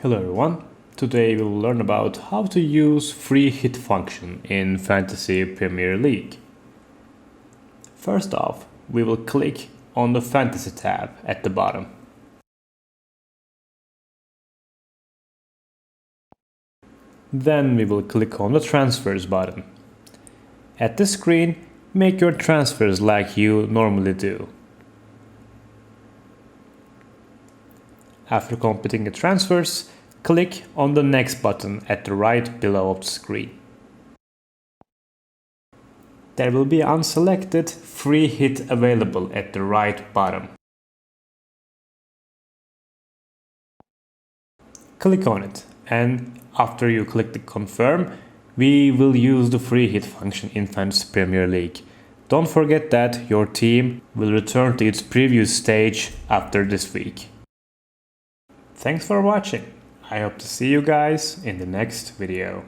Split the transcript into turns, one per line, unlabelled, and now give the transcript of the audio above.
Hello everyone, today we'll learn about how to use free hit function in Fantasy Premier League. First off, we will click on the Fantasy tab at the bottom. Then we will click on the Transfers button. At this screen, make your transfers like you normally do. After completing the transfers, click on the Next button at the right below the screen. There will be an unselected free hit available at the right bottom. Click on it, and after you click the confirm, we will use the free hit function in Fantasy Premier League. Don't forget that your team will return to its previous stage after this week. Thanks for watching. I hope to see you guys in the next video.